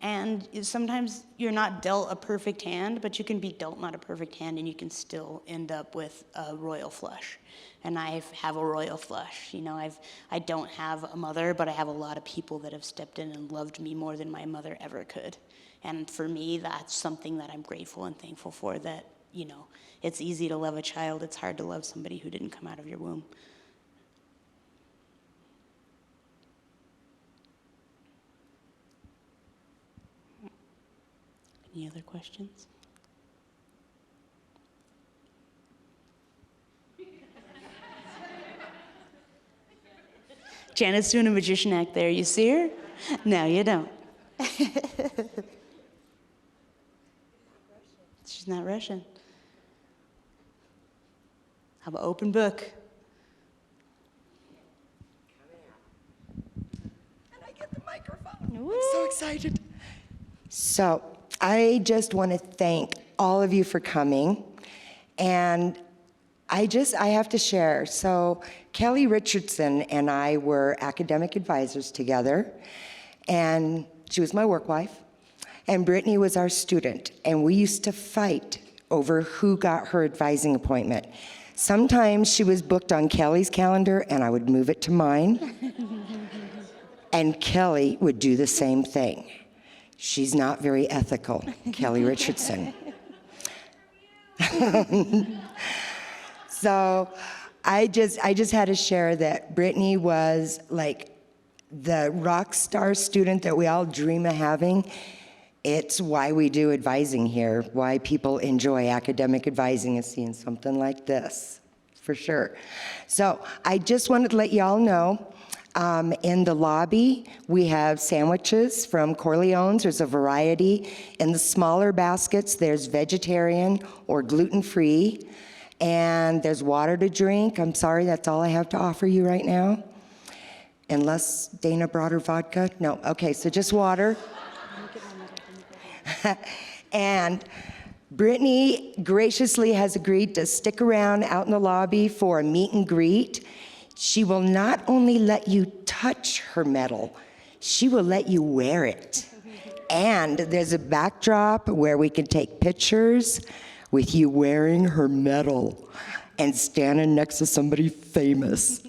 B: And sometimes you're not dealt a perfect hand, but you can be dealt not a perfect hand, and you can still end up with a royal flush. And I have a royal flush. I don't have a mother, but I have a lot of people that have stepped in and loved me more than my mother ever could. And for me, that's something that I'm grateful and thankful for. That it's easy to love a child. It's hard to love somebody who didn't come out of your womb. Any other questions? Janet's doing a magician act there. You see her? No, you don't. She's not Russian. I have an open book.
C: And I get the microphone.
B: Woo.
C: I'm so excited. So I just want to thank all of you for coming. And I have to share. So Kelly Richardson and I were academic advisors together. And she was my work wife. And Brittani was our student. And we used to fight over who got her advising appointment. Sometimes she was booked on Kelly's calendar, and I would move it to mine. And Kelly would do the same thing. She's not very ethical, Kelly Richardson. So I just had to share that Brittany was like the rock star student that we all dream of having. It's why we do advising here, why people enjoy academic advising, is seeing something like this, for sure. So I just wanted to let you all know, in the lobby, we have sandwiches from Corleone's. There's a variety. In the smaller baskets, there's vegetarian or gluten-free. And there's water to drink. I'm sorry, that's all I have to offer you right now. Unless Dana brought her vodka. No, okay, so just water. And Brittany graciously has agreed to stick around out in the lobby for a meet and greet. She will not only let you touch her medal, she will let you wear it. And there's a backdrop where we can take pictures with you wearing her medal and standing next to somebody famous.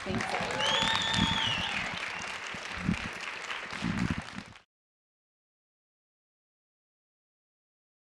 A: Thanks.